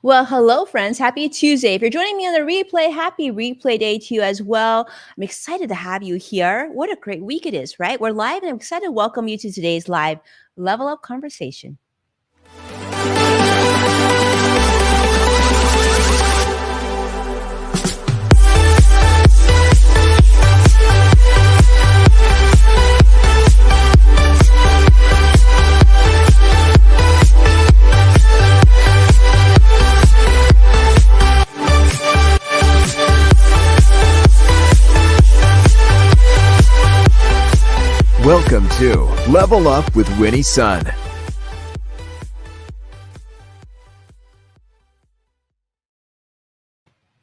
Well, hello, friends. Happy Tuesday. If you're joining me on the replay, happy replay day to you as well. I'm excited to have you here. What a great week it is, right? We're live, and I'm excited to welcome you to today's live Level Up conversation. Welcome to Level Up with Winnie Sun.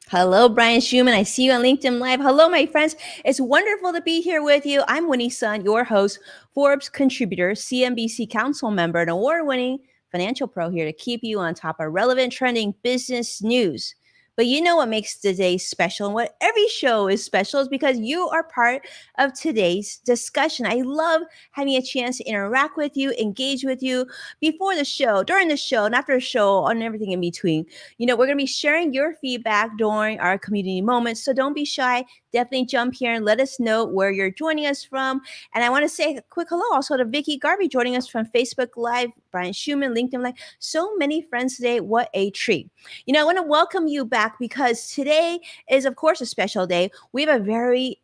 Hello, Brian Schumann. I see you on LinkedIn Live. Hello, my friends. It's wonderful to be here with you. I'm Winnie Sun, your host, Forbes contributor, CNBC council member, and award-winning financial pro here to keep you on top of relevant, trending business news. But you know what makes today special, and what every show is special, is because you are part of today's discussion. I love having a chance to interact with you, engage with you before the show, during the show, and after the show, and everything in between. We're going to be sharing your feedback during our community moments. So don't be shy. Definitely jump here and let us know where you're joining us from. And I want to say a quick hello also to Vicky Garvey joining us from Facebook Live, Brian Schumann, LinkedIn Live. So many friends today. What a treat. I want to welcome you back because today is, of course, a special day. We have a very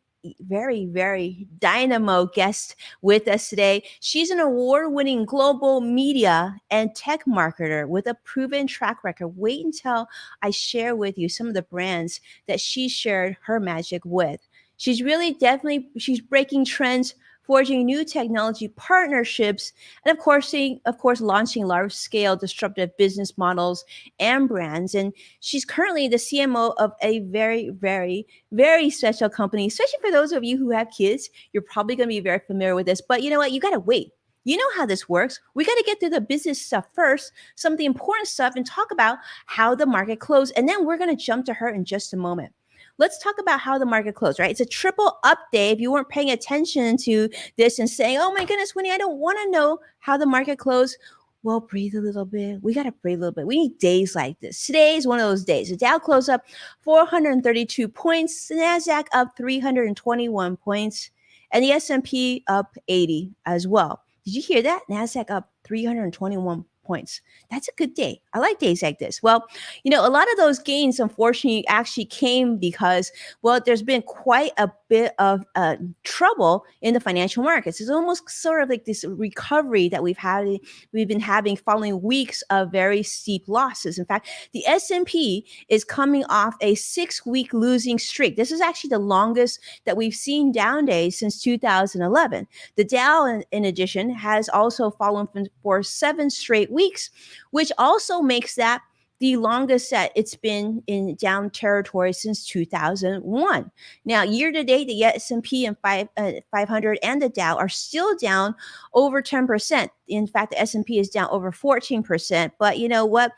dynamo guest with us today. She's an award-winning global media and tech marketer with a proven track record. Wait until I share with you some of the brands that she shared her magic with. She's she's breaking trends, forging new technology partnerships, and of course, launching large-scale disruptive business models and brands. And she's currently the CMO of a very special company, especially for those of you who have kids. You're probably going to be very familiar with this, but you know what? You got to wait. You know how this works. We got to get through the business stuff first, some of the important stuff, and talk about how the market closed. And then we're going to jump to her in just a moment. Let's talk about how the market closed, right? It's a triple up day. If you weren't paying attention to this and saying, oh my goodness, Winnie, I don't want to know how the market closed. Well, breathe a little bit. We got to breathe a little bit. We need days like this. Today is one of those days. The Dow closed up 432 points, the NASDAQ up 321 points, and the S&P up 80 as well. Did you hear that? NASDAQ up 321 points. That's a good day. I like days like this. Well, a lot of those gains, unfortunately, actually came because, well, there's been quite a bit of trouble in the financial markets. It's almost sort of like this recovery that we've been having following weeks of very steep losses. In fact, the S&P is coming off a 6-week losing streak. This is actually the longest that we've seen down days since 2011. The Dow, in addition, has also fallen for 7 straight weeks, which also makes that the longest that it's been in down territory since 2001. Now, year to date, the S&P and 500 and the Dow are still down over 10%. In fact, the S&P is down over 14%. But you know what?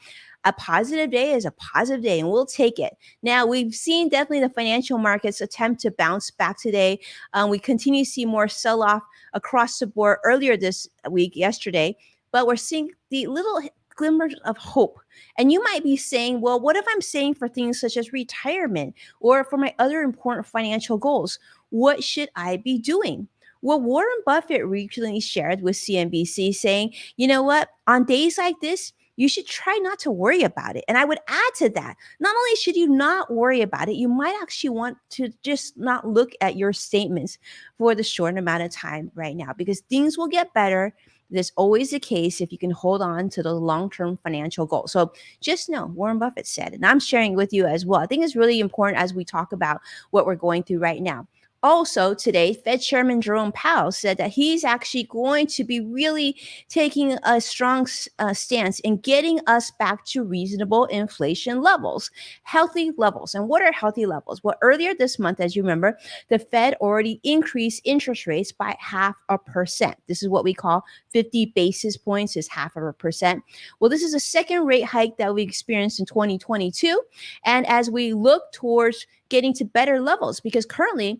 A positive day is a positive day, and we'll take it. Now, we've seen definitely the financial markets attempt to bounce back today. We continue to see more sell-off across the board earlier this week, yesterday, but we're seeing the little glimmers of hope. And you might be saying, well, what if I'm saying for things such as retirement or for my other important financial goals? What should I be doing? Well, Warren Buffett recently shared with CNBC saying, you know what, on days like this, you should try not to worry about it. And I would add to that, not only should you not worry about it, you might actually want to just not look at your statements for the short amount of time right now, because things will get better. That's always the case if you can hold on to the long-term financial goal. So just know, Warren Buffett said, and I'm sharing with you as well. I think it's really important as we talk about what we're going through right now. Also today, Fed Chairman Jerome Powell said that he's actually going to be really taking a strong stance in getting us back to reasonable inflation levels, healthy levels. And what are healthy levels? Well, earlier this month, as you remember, the Fed already increased interest rates by 0.5%. This is what we call 50 basis points is 0.5%. Well, this is a second rate hike that we experienced in 2022. And as we look towards getting to better levels, because currently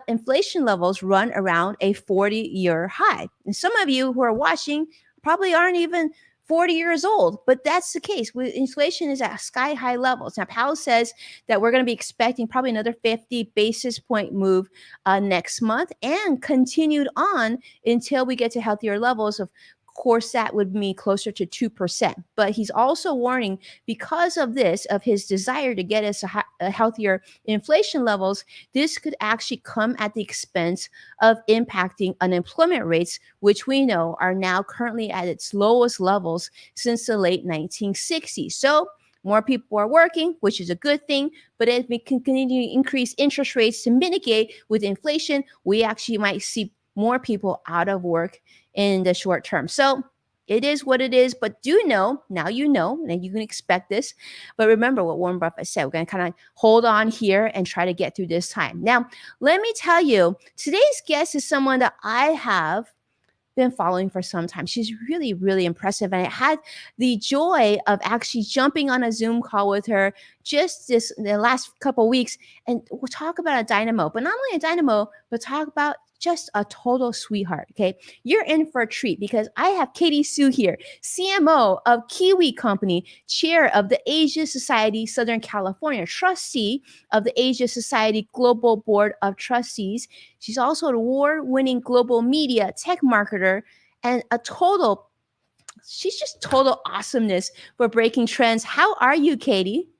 inflation levels run around a 40-year high. And some of you who are watching probably aren't even 40 years old. But that's the case. With inflation is at sky high levels. Now, Powell says that we're going to be expecting probably another 50 basis point move next month and continued on until we get to healthier levels. Of course, that would mean closer to 2%. But he's also warning, because of this, of his desire to get us a healthier inflation levels, this could actually come at the expense of impacting unemployment rates, which we know are now currently at its lowest levels since the late 1960s. So more people are working, which is a good thing, but if we can continue to increase interest rates to mitigate with inflation, we actually might see more people out of work in the short term. So it is what it is, but do know, now you know, and you can expect this. But remember what Warren Buffett said, we're going to kind of hold on here and try to get through this time. Now, let me tell you, today's guest is someone that I have been following for some time. She's really, really impressive. And I had the joy of actually jumping on a Zoom call with her just the last couple of weeks. And we'll talk about a dynamo, but not only a dynamo, but talk about just a total sweetheart. Okay. You're in for a treat because I have Katie Soo here, CMO of Kiwi Company, chair of the Asia Society Southern California, trustee of the Asia Society Global Board of Trustees. She's also an award-winning global media tech marketer and she's just total awesomeness for breaking trends. How are you, Katie?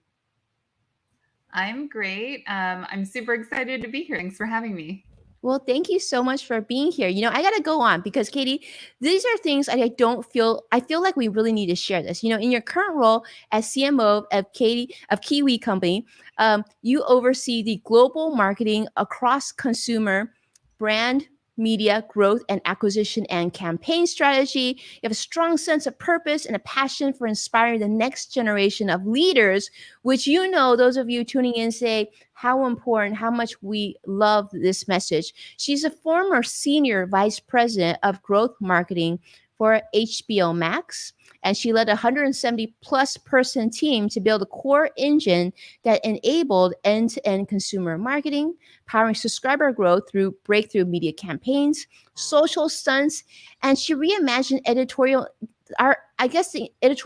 I'm great. I'm super excited to be here. Thanks for having me. Well, thank you so much for being here. I got to go on because Katie, these are things I feel like we really need to share this. In your current role as CMO of Kiwi Company, you oversee the global marketing across consumer brand, media growth and acquisition and campaign strategy. You have a strong sense of purpose and a passion for inspiring the next generation of leaders, which those of you tuning in say how important, how much we love this message. She's a former senior vice president of growth marketing for Hbo Max, and she led a 170 plus person team to build a core engine that enabled end-to-end consumer marketing, powering subscriber growth through breakthrough media campaigns, social stunts, and she reimagined the editorial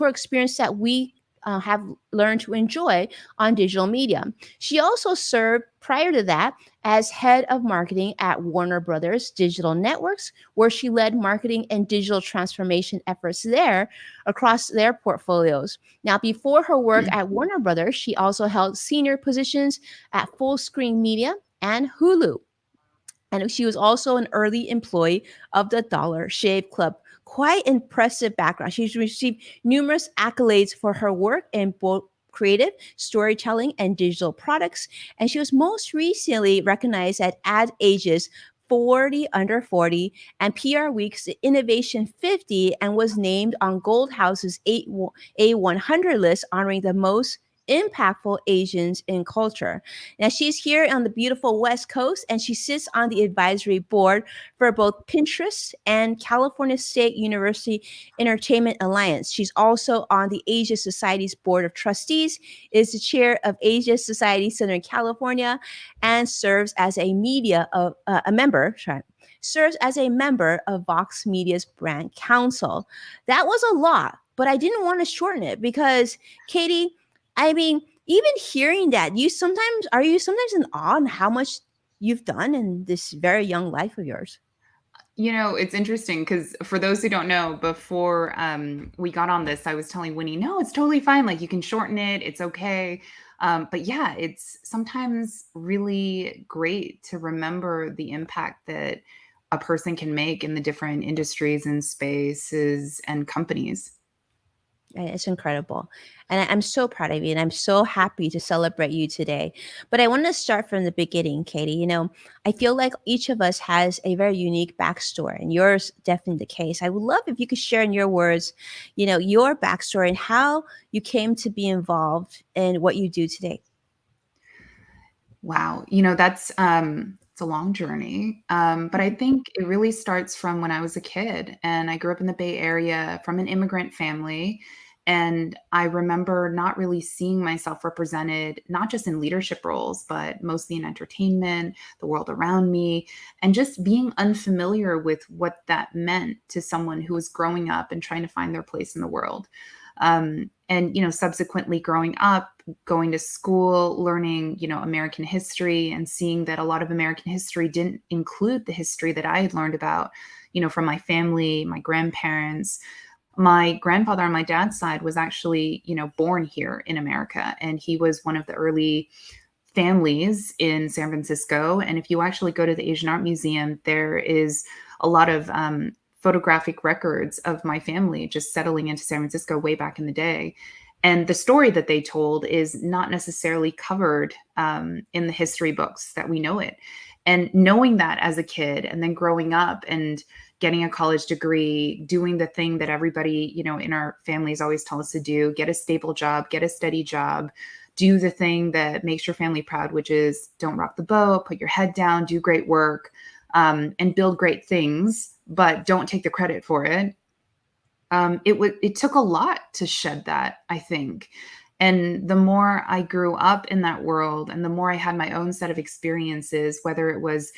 experience that we have learned to enjoy on digital media. She also served prior to that as head of marketing at Warner Brothers Digital Networks, where she led marketing and digital transformation efforts there across their portfolios. Now, before her work at Warner Brothers, she also held senior positions at Full Screen Media and Hulu. And she was also an early employee of the Dollar Shave Club. Quite impressive background. She's received numerous accolades for her work in both creative, storytelling, and digital products. And she was most recently recognized at Ad Age's 40 Under 40 and PR Week's Innovation 50 and was named on Gold House's A100 list, honoring the most impactful Asians in culture. Now, she's here on the beautiful West Coast, and she sits on the advisory board for both Pinterest and California State University Entertainment Alliance. She's also on the Asia Society's Board of Trustees, is the chair of Asia Society Southern California, and serves as a member of Vox Media's Brand Council. That was a lot, but I didn't want to shorten it because, Katie, even hearing that, are you sometimes in awe on how much you've done in this very young life of yours? It's interesting because for those who don't know, before we got on this, I was telling Winnie, no, it's totally fine. Like you can shorten it. It's okay. But yeah, it's sometimes really great to remember the impact that a person can make in the different industries and spaces and companies. It's incredible. And I'm so proud of you. And I'm so happy to celebrate you today. But I want to start from the beginning, Katie. I feel like each of us has a very unique backstory, and yours definitely the case. I would love if you could share in your words, your backstory and how you came to be involved in what you do today. Wow. That's it's a long journey. But I think it really starts from when I was a kid, and I grew up in the Bay Area from an immigrant family. And I remember not really seeing myself represented, not just in leadership roles, but mostly in entertainment, the world around me, and just being unfamiliar with what that meant to someone who was growing up and trying to find their place in the world. And, subsequently growing up, going to school, learning, American history, and seeing that a lot of American history didn't include the history that I had learned about, from my family, my grandparents. My grandfather on my dad's side was actually, born here in America, and he was one of the early families in San Francisco. And if you actually go to the Asian Art Museum, there is a lot of photographic records of my family just settling into San Francisco way back in the day. And the story that they told is not necessarily covered in the history books that we know it. And knowing that as a kid, and then growing up and getting a college degree, doing the thing that everybody, in our families always tell us to do, get a stable job, get a steady job, do the thing that makes your family proud, which is don't rock the boat, put your head down, do great work, and build great things, but don't take the credit for it. It took a lot to shed that, I think. And the more I grew up in that world, and the more I had my own set of experiences, whether it was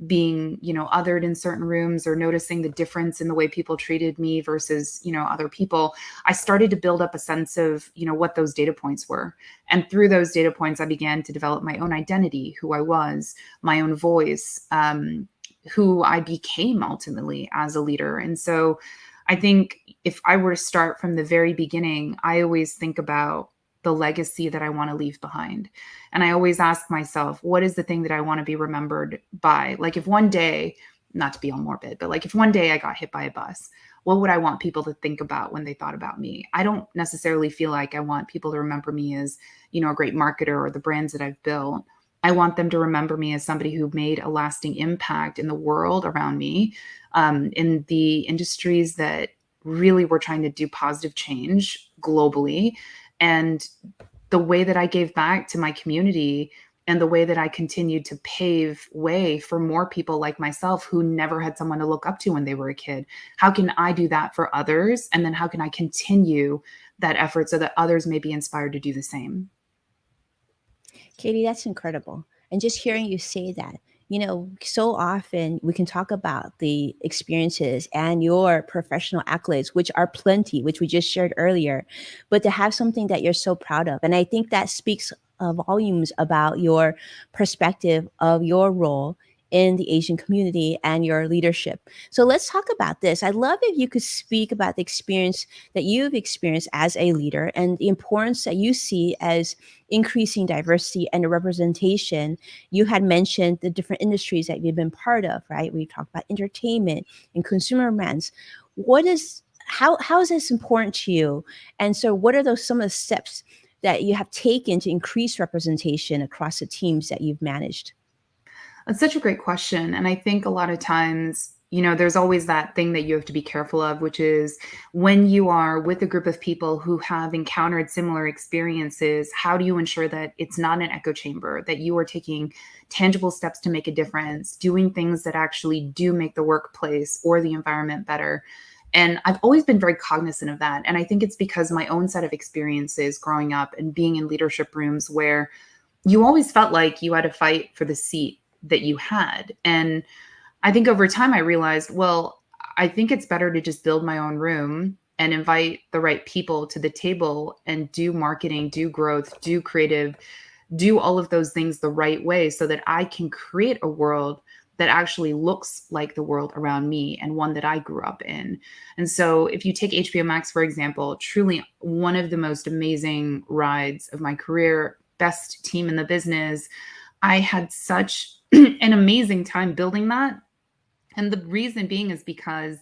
being, othered in certain rooms, or noticing the difference in the way people treated me versus, other people, I started to build up a sense of, what those data points were. And through those data points, I began to develop my own identity, who I was, my own voice, who I became ultimately as a leader. And so I think if I were to start from the very beginning, I always think about the legacy that I want to leave behind. And I always ask myself, what is the thing that I want to be remembered by? Like, if one day, not to be all morbid, but like if one day I got hit by a bus, what would I want people to think about when they thought about me? I don't necessarily feel like I want people to remember me as, a great marketer or the brands that I've built. I want them to remember me as somebody who made a lasting impact in the world around me, in the industries that really were trying to do positive change globally. And the way that I gave back to my community, and the way that I continued to pave way for more people like myself who never had someone to look up to when they were a kid. How can I do that for others? And then how can I continue that effort so that others may be inspired to do the same? Katie, that's incredible. And just hearing you say that, so often we can talk about the experiences and your professional accolades, which are plenty, which we just shared earlier, but to have something that you're so proud of. And I think that speaks volumes about your perspective of your role in the Asian community and your leadership. So let's talk about this. I'd love if you could speak about the experience that you've experienced as a leader, and the importance that you see as increasing diversity and representation. You had mentioned the different industries that you've been part of, right? We talked about entertainment and consumer brands. How is this important to you? And so what are those some of the steps that you have taken to increase representation across the teams that you've managed? That's such a great question. And I think a lot of times, there's always that thing that you have to be careful of, which is when you are with a group of people who have encountered similar experiences, how do you ensure that it's not an echo chamber, that you are taking tangible steps to make a difference, doing things that actually do make the workplace or the environment better? And I've always been very cognizant of that. And I think it's because my own set of experiences growing up and being in leadership rooms where you always felt like you had to fight for the seat that you had. And I think over time I realized, well, I think it's better to just build my own room and invite the right people to the table and do marketing, do growth, do creative, do all of those things the right way so that I can create a world that actually looks like the world around me and one that I grew up in. And so if you take HBO Max, for example, truly one of the most amazing rides of my career, best team in the business. I had such an amazing time building that. And the reason being is because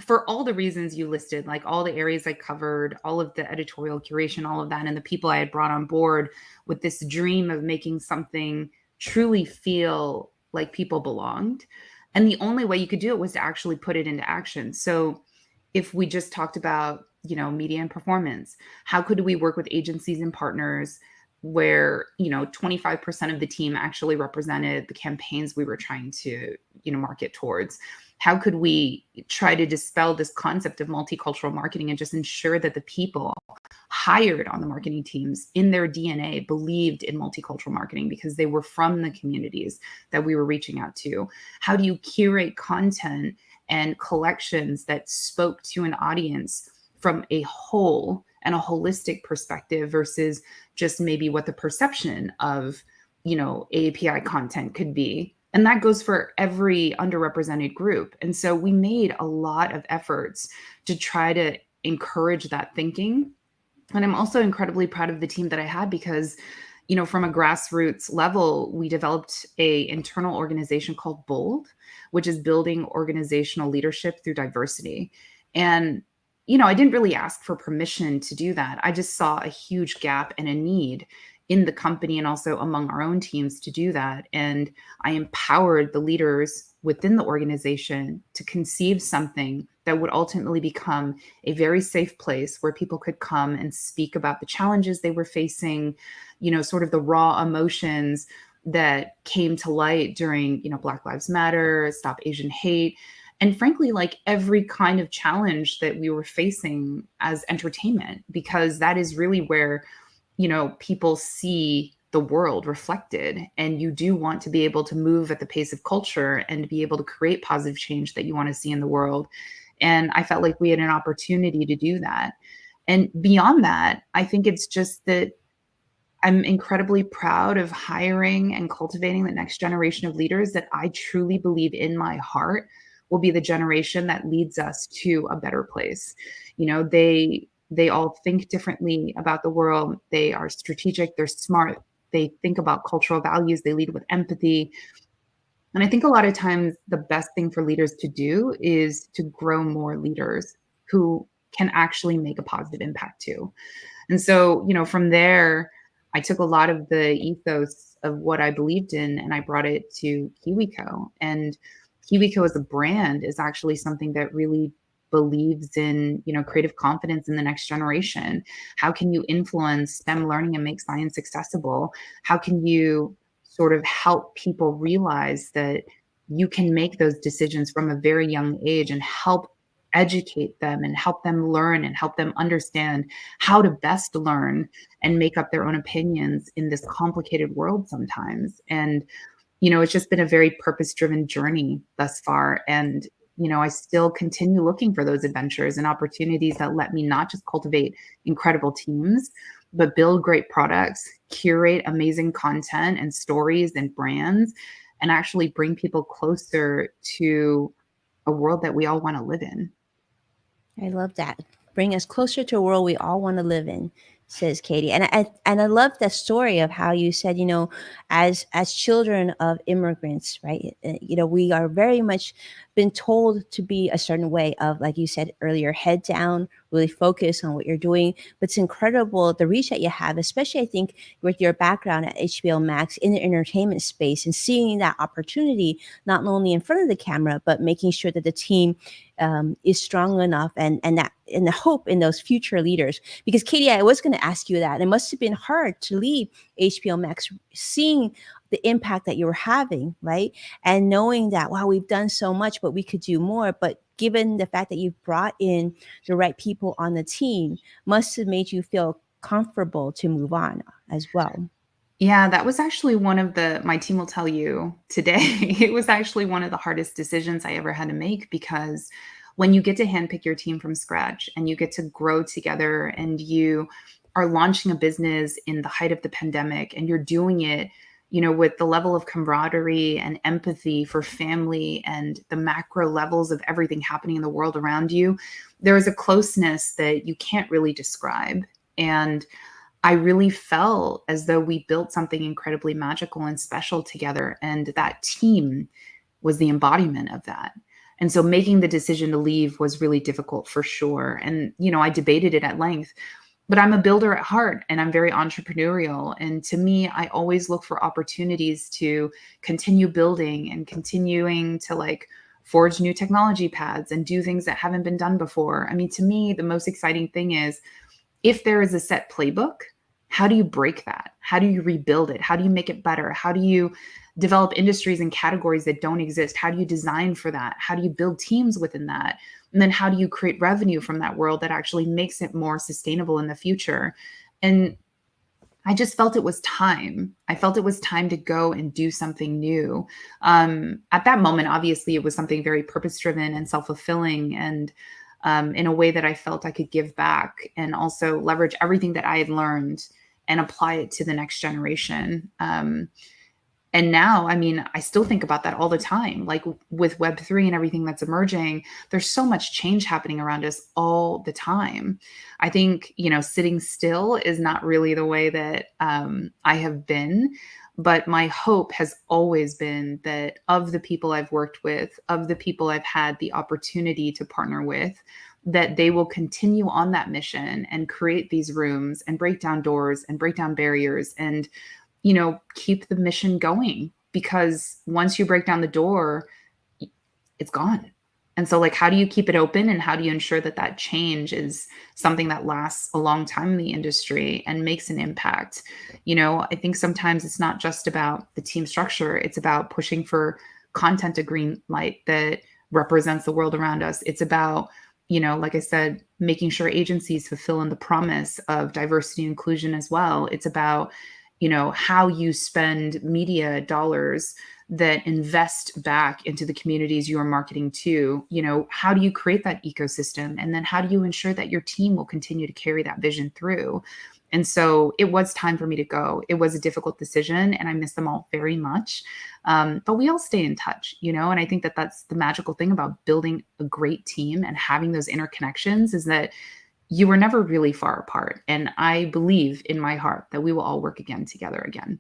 for all the reasons you listed, like all the areas I covered, all of the editorial curation, all of that, and the people I had brought on board with this dream of making something truly feel like people belonged. And the only way you could do it was to actually put it into action. So if we just talked about, media and performance, how could we work with agencies and partners where 25% of the team actually represented the campaigns we were trying to market towards? How could we try to dispel this concept of multicultural marketing and just ensure that the people hired on the marketing teams in their DNA believed in multicultural marketing because they were from the communities that we were reaching out to? How do you curate content and collections that spoke to an audience from a whole and a holistic perspective versus just maybe what the perception of, API content could be? And that goes for every underrepresented group. And so we made a lot of efforts to try to encourage that thinking. And I'm also incredibly proud of the team that I had because, from a grassroots level, we developed a internal organization called BOLD, which is building organizational leadership through diversity. And, I didn't really ask for permission to do that. I just saw a huge gap and a need in the company and also among our own teams to do that. And I empowered the leaders within the organization to conceive something that would ultimately become a very safe place where people could come and speak about the challenges they were facing, sort of the raw emotions that came to light during, Black Lives Matter, Stop Asian Hate, and frankly, like every kind of challenge that we were facing as entertainment, because that is really where, people see the world reflected. And you do want to be able to move at the pace of culture and be able to create positive change that you want to see in the world. And I felt like we had an opportunity to do that. And beyond that, I think it's just that I'm incredibly proud of hiring and cultivating the next generation of leaders that I truly believe in my heart will be the generation that leads us to a better place. They all think differently about the world. They are strategic, they're smart, they think about cultural values, they lead with empathy. And I think a lot of times the best thing for leaders to do is to grow more leaders who can actually make a positive impact too. And so, from there, I took a lot of the ethos of what I believed in and I brought it to KiwiCo. And KiwiCo as a brand is actually something that really believes in, creative confidence in the next generation. How can you influence STEM learning and make science accessible? How can you sort of help people realize that you can make those decisions from a very young age and help educate them and help them learn and help them understand how to best learn and make up their own opinions in this complicated world sometimes? And, it's just been a very purpose-driven journey thus far. And, I still continue looking for those adventures and opportunities that let me not just cultivate incredible teams, but build great products, curate amazing content and stories and brands, and actually bring people closer to a world that we all want to live in. I love that. Bring us closer to a world we all want to live in, says Katie. And I love the story of how you said, as children of immigrants, right? We are very much been told to be a certain way of, like you said earlier, head down, really focus on what you're doing. But it's incredible the reach that you have, especially I think with your background at HBO Max in the entertainment space and seeing that opportunity not only in front of the camera, but making sure that the team is strong enough and that and the hope in those future leaders. Because Katie, I was going to ask you that. It must have been hard to leave HBO Max, seeing the impact that you were having, right? And knowing that, wow, we've done so much, but we could do more. But given the fact that you've brought in the right people on the team, must have made you feel comfortable to move on as well. Yeah, that was actually one of my team will tell you today, it was actually one of the hardest decisions I ever had to make, because when you get to handpick your team from scratch and you get to grow together and you are launching a business in the height of the pandemic and you're doing it, with the level of camaraderie and empathy for family and the macro levels of everything happening in the world around you, there is a closeness that you can't really describe. And I really felt as though we built something incredibly magical and special together. And that team was the embodiment of that. And so making the decision to leave was really difficult for sure. And, I debated it at length, but I'm a builder at heart and I'm very entrepreneurial. And to me, I always look for opportunities to continue building and continuing to forge new technology paths and do things that haven't been done before. I mean, to me, the most exciting thing is if there is a set playbook, how do you break that? How do you rebuild it? How do you make it better? How do you develop industries and categories that don't exist? How do you design for that? How do you build teams within that? And then how do you create revenue from that world that actually makes it more sustainable in the future? And I just felt it was time. I felt it was time to go and do something new. At that moment, obviously, it was something very purpose driven and self fulfilling, and in a way that I felt I could give back and also leverage everything that I had learned and apply it to the next generation. And now, I mean, I still think about that all the time. Like with Web3 and everything that's emerging, there's so much change happening around us all the time. I think, sitting still is not really the way that I have been. But my hope has always been that of the people I've worked with, of the people I've had the opportunity to partner with, that they will continue on that mission and create these rooms and break down doors and break down barriers and keep the mission going, because once you break down the door, it's gone. And so like, how do you keep it open, and how do you ensure that that change is something that lasts a long time in the industry and makes an impact? I think sometimes it's not just about the team structure. It's about pushing for content to green light that represents the world around us. It's about, like I said, making sure agencies fulfill in the promise of diversity and inclusion as well. It's about how you spend media dollars that invest back into the communities you are marketing to. How do you create that ecosystem? And then how do you ensure that your team will continue to carry that vision through? And so it was time for me to go. It was a difficult decision, and I miss them all very much. But we all stay in touch, and I think that that's the magical thing about building a great team and having those interconnections, is that you were never really far apart. And I believe in my heart that we will all work again together again.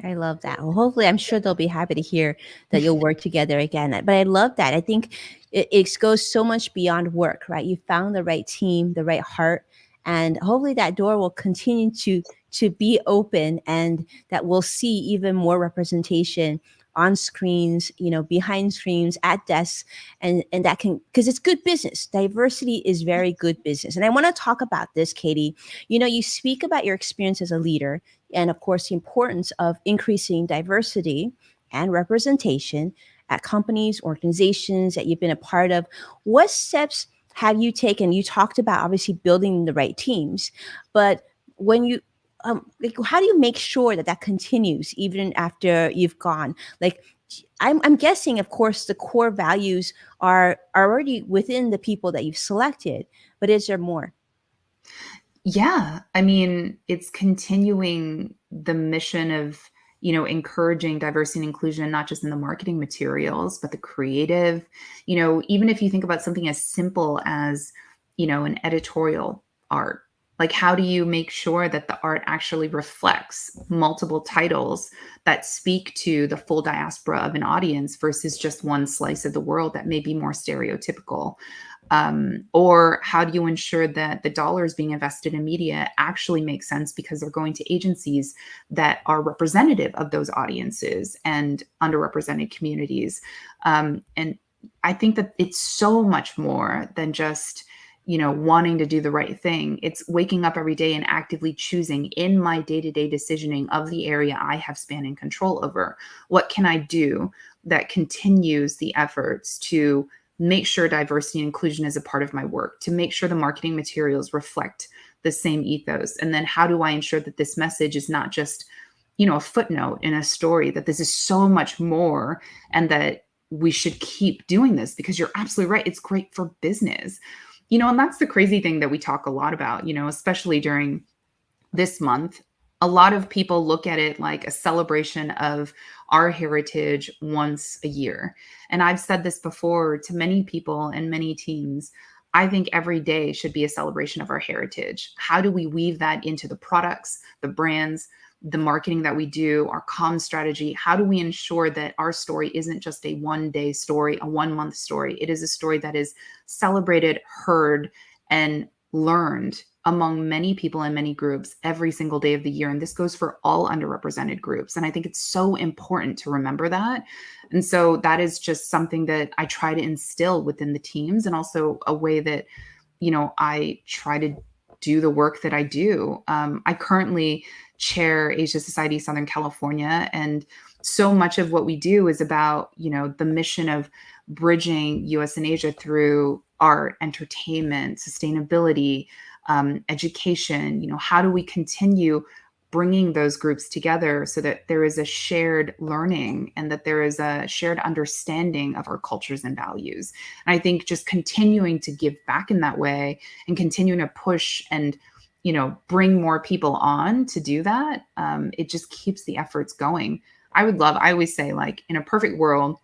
I love that. Well, hopefully, I'm sure they'll be happy to hear that you'll work together again. But I love that. I think it goes so much beyond work, right? You found the right team, the right heart, and hopefully that door will continue to be open, and that we'll see even more representation on screens, behind screens, at desks, and that can, because it's good business. Diversity is very good business. And I want to talk about this, Katie. You speak about your experience as a leader, and of course the importance of increasing diversity and representation at companies, organizations that you've been a part of. What steps have you taken? You talked about obviously building the right teams, but when you like, how do you make sure that that continues even after you've gone? Like, I'm guessing, of course, the core values are already within the people that you've selected, but is there more? Yeah. I mean, it's continuing the mission of, encouraging diversity and inclusion, not just in the marketing materials, but the creative. Even if you think about something as simple as, an editorial art, like how do you make sure that the art actually reflects multiple titles that speak to the full diaspora of an audience versus just one slice of the world that may be more stereotypical? Or how do you ensure that the dollars being invested in media actually make sense because they're going to agencies that are representative of those audiences and underrepresented communities? And I think that it's so much more than just, wanting to do the right thing. It's waking up every day and actively choosing in my day-to-day decisioning of the area I have span and control over. What can I do that continues the efforts to make sure diversity and inclusion is a part of my work, to make sure the marketing materials reflect the same ethos? And then how do I ensure that this message is not just, a footnote in a story, that this is so much more, and that we should keep doing this, because you're absolutely right. It's great for business. And that's the crazy thing that we talk a lot about, especially during this month. A lot of people look at it like a celebration of our heritage once a year. And I've said this before to many people and many teams. I think every day should be a celebration of our heritage. How do we weave that into the products, the brands, the marketing that we do, our comm strategy? How do we ensure that our story isn't just a one-day story, a one-month story? It is a story that is celebrated, heard, and learned among many people and many groups every single day of the year. And this goes for all underrepresented groups. And I think it's so important to remember that. And so that is just something that I try to instill within the teams, and also a way that, I try to do the work that I do. I currently chair Asia Society Southern California. And so much of what we do is about, the mission of bridging US and Asia through art, entertainment, sustainability, education. How do we continue bringing those groups together so that there is a shared learning and that there is a shared understanding of our cultures and values? And I think just continuing to give back in that way and continuing to push and bring more people on to do that, it just keeps the efforts going. I always say, like, in a perfect world,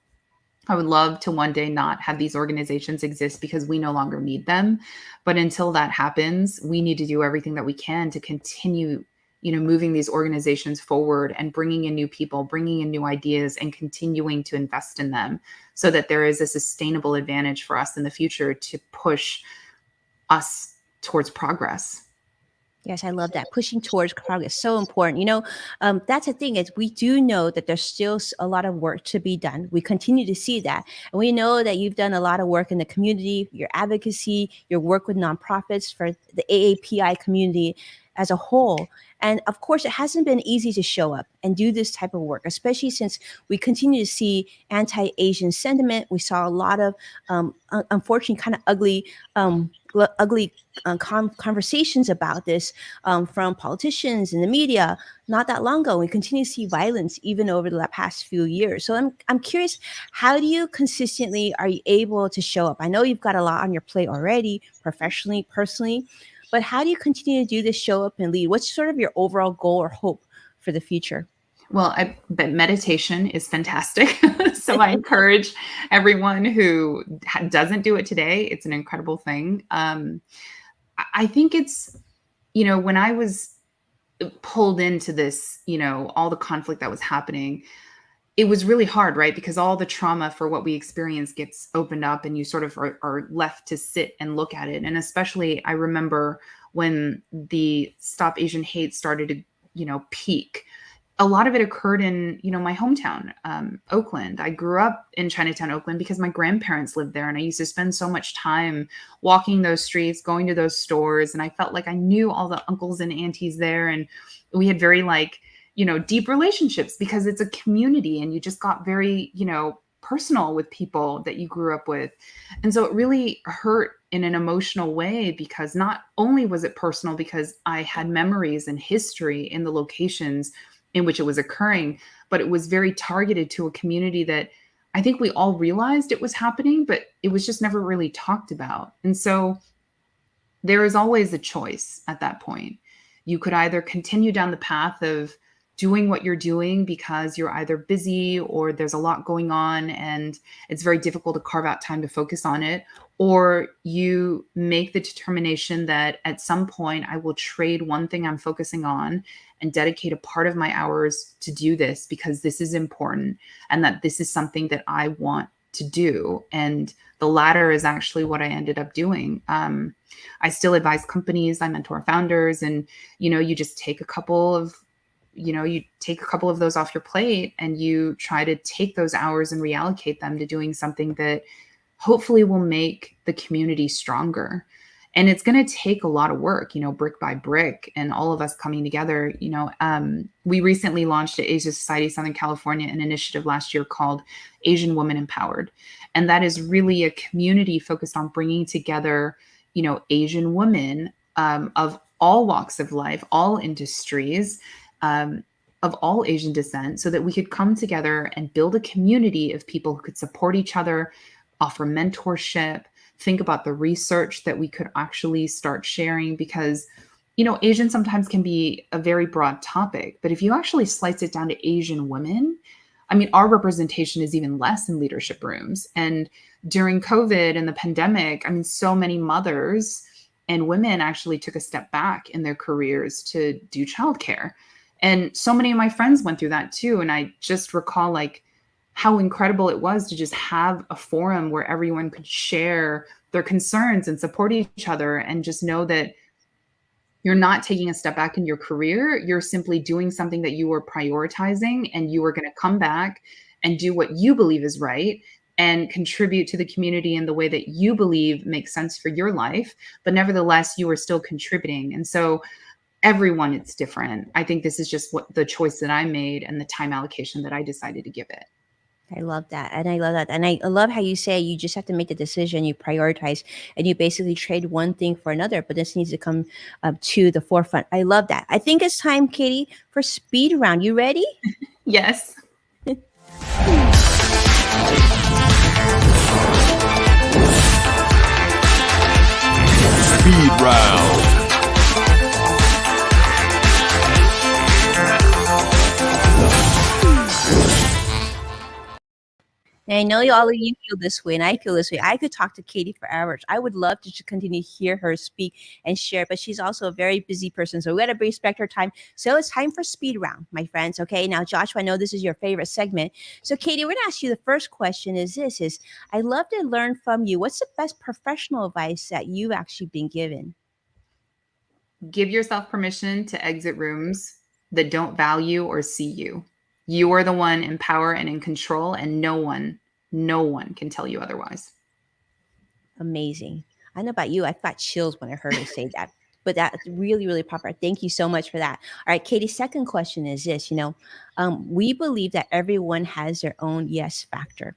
I would love to one day not have these organizations exist because we no longer need them. But until that happens, we need to do everything that we can to continue, moving these organizations forward and bringing in new people, bringing in new ideas, and continuing to invest in them so that there is a sustainable advantage for us in the future to push us towards progress. Yes, I love that. Pushing towards progress, so important. That's the thing is we do know that there's still a lot of work to be done. We continue to see that. And we know that you've done a lot of work in the community, your advocacy, your work with nonprofits for the AAPI community as a whole. And of course, it hasn't been easy to show up and do this type of work, especially since we continue to see anti-Asian sentiment. We saw a lot of, unfortunately, kind of ugly conversations about this from politicians and the media not that long ago. We continue to see violence even over the past few years. So I'm curious, how do you consistently are you able to show up? I know you've got a lot on your plate already, professionally, personally, but how do you continue to do this, show up and lead? What's sort of your overall goal or hope for the future? Well, but meditation is fantastic. So I encourage everyone who doesn't do it today. It's an incredible thing. I think it's, when I was pulled into this, all the conflict that was happening, it was really hard, right? Because all the trauma for what we experience gets opened up and you sort of are left to sit and look at it. And especially I remember when the Stop Asian Hate started to, peak. A lot of it occurred in, my hometown, Oakland. I grew up in Chinatown, Oakland, because my grandparents lived there. And I used to spend so much time walking those streets, going to those stores. And I felt like I knew all the uncles and aunties there. And we had very deep relationships because it's a community and you just got very, personal with people that you grew up with. And so it really hurt in an emotional way because not only was it personal because I had memories and history in the locations in which it was occurring, but it was very targeted to a community that I think we all realized it was happening, but it was just never really talked about. And so there is always a choice at that point. You could either continue down the path of doing what you're doing because you're either busy or there's a lot going on and it's very difficult to carve out time to focus on it, or you make the determination that at some point I will trade one thing I'm focusing on and dedicate a part of my hours to do this because this is important and that this is something that I want to do. And the latter is actually what I ended up doing. I still advise companies, I mentor founders, and you just take a couple of those off your plate and you try to take those hours and reallocate them to doing something that hopefully will make the community stronger. And it's going to take a lot of work, brick by brick, and all of us coming together. We recently launched at Asia Society Southern California an initiative last year called Asian Women Empowered. And that is really a community focused on bringing together, Asian women of all walks of life, all industries, of all Asian descent, so that we could come together and build a community of people who could support each other, offer mentorship, think about the research that we could actually start sharing because, Asian sometimes can be a very broad topic, but if you actually slice it down to Asian women, I mean, our representation is even less in leadership rooms. And during COVID and the pandemic, I mean, so many mothers and women actually took a step back in their careers to do childcare. And so many of my friends went through that too. And I just recall how incredible it was to just have a forum where everyone could share their concerns and support each other and just know that you're not taking a step back in your career. You're simply doing something that you were prioritizing, and you are going to come back and do what you believe is right and contribute to the community in the way that you believe makes sense for your life. But nevertheless, you are still contributing. And so everyone it's different. I think this is just what the choice that I made and the time allocation that I decided to give it. I love that. And I love that. And I love how you say you just have to make the decision, you prioritize, and you basically trade one thing for another. But this needs to come up to the forefront. I love that. I think it's time, Katie, for speed round. You ready? Yes. Speed round. And I know all of you feel this way, and I feel this way. I could talk to Katie for hours. I would love to just continue to hear her speak and share, but she's also a very busy person, so we got to respect her time. So it's time for speed round, my friends. Okay, now Joshua, I know this is your favorite segment. So Katie, we're gonna ask you the first question. Is I love to learn from you. What's the best professional advice that you've actually been given? Give yourself permission to exit rooms that don't value or see you. You are the one in power and in control, and no one can tell you otherwise. Amazing. I don't know about you. I've got chills when I heard her say that. But that's really, really proper. Thank you so much for that. All right, Katie, second question is this, we believe that everyone has their own yes factor.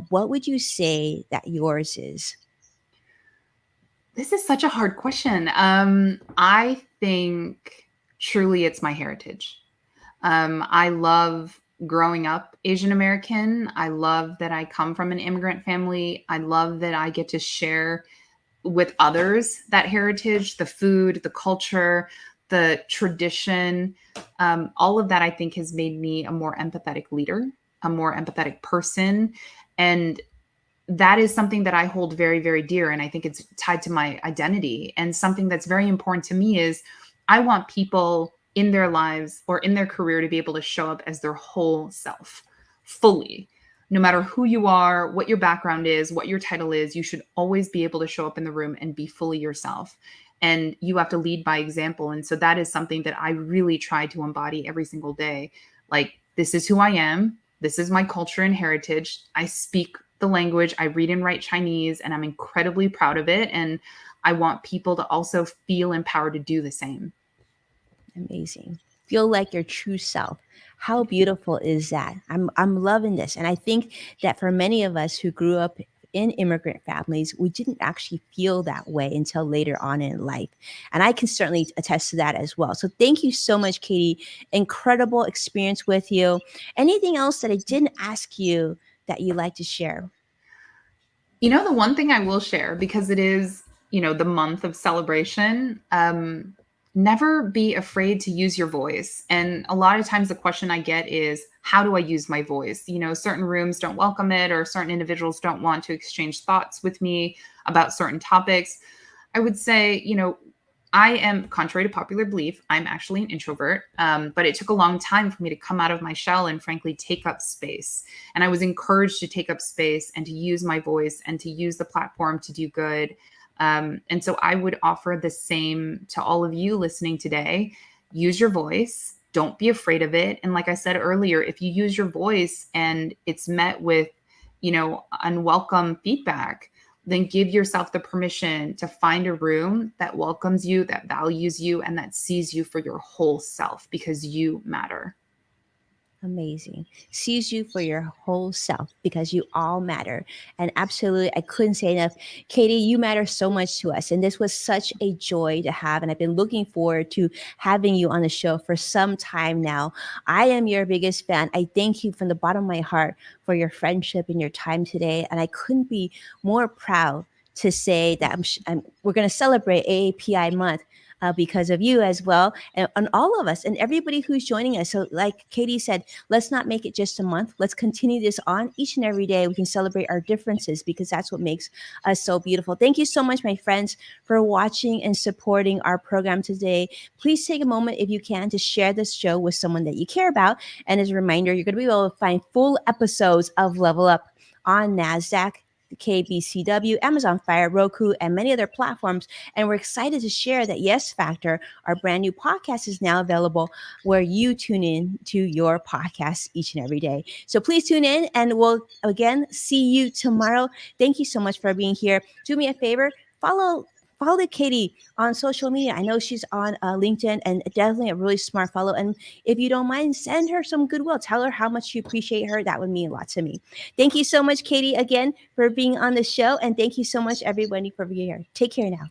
What would you say that yours is? This is such a hard question. I think truly it's my heritage. I love growing up Asian American. I love that I come from an immigrant family. I love that I get to share with others that heritage, the food, the culture, the tradition. All of that I think has made me a more empathetic leader, a more empathetic person. And that is something that I hold very, very dear. And I think it's tied to my identity. And something that's very important to me is I want people in their lives or in their career to be able to show up as their whole self fully. No matter who you are, what your background is, what your title is, you should always be able to show up in the room and be fully yourself. And you have to lead by example. And so that is something that I really try to embody every single day. Like, this is who I am. This is my culture and heritage. I speak the language. I read and write Chinese, and I'm incredibly proud of it. And I want people to also feel empowered to do the same. Amazing. Feel like your true self. How beautiful is that? I'm loving this. And I think that for many of us who grew up in immigrant families, we didn't actually feel that way until later on in life. And I can certainly attest to that as well. So thank you so much, Katie. Incredible experience with you. Anything else that I didn't ask you that you'd like to share? The one thing I will share, because it is, the month of celebration, never be afraid to use your voice. And a lot of times the question I get is, how do I use my voice? Certain rooms don't welcome it, or certain individuals don't want to exchange thoughts with me about certain topics. I would say, I am, contrary to popular belief, I'm actually an introvert, but it took a long time for me to come out of my shell and frankly take up space. And I was encouraged to take up space and to use my voice and to use the platform to do good. And so I would offer the same to all of you listening today. Use your voice. Don't be afraid of it. And like I said earlier, if you use your voice and it's met with, unwelcome feedback, then give yourself the permission to find a room that welcomes you, that values you, and that sees you for your whole self, because you matter. Amazing. Sees you for your whole self, because you all matter. And absolutely, I couldn't say enough. Katie, you matter so much to us. And this was such a joy to have. And I've been looking forward to having you on the show for some time now. I am your biggest fan. I thank you from the bottom of my heart for your friendship and your time today. And I couldn't be more proud to say that we're going to celebrate AAPI month because of you as well, and all of us and everybody who's joining us. So like Katie said, let's not make it just a month. Let's continue this on each and every day. We can celebrate our differences, because that's what makes us so beautiful. Thank you so much, my friends, for watching and supporting our program today. Please take a moment, if you can, to share this show with someone that you care about. And as a reminder, you're going to be able to find full episodes of Level Up on NASDAQ, KBCW, Amazon Fire, Roku, and many other platforms. And we're excited to share that Yes Factor, our brand new podcast, is now available where you tune in to your podcast each and every day. So please tune in, and we'll again see you tomorrow. Thank you so much for being here. Do me a favor, follow follow Katie on social media. I know she's on LinkedIn, and definitely a really smart follow. And if you don't mind, send her some goodwill. Tell her how much you appreciate her. That would mean a lot to me. Thank you so much, Katie, again for being on the show. And thank you so much, everybody, for being here. Take care now.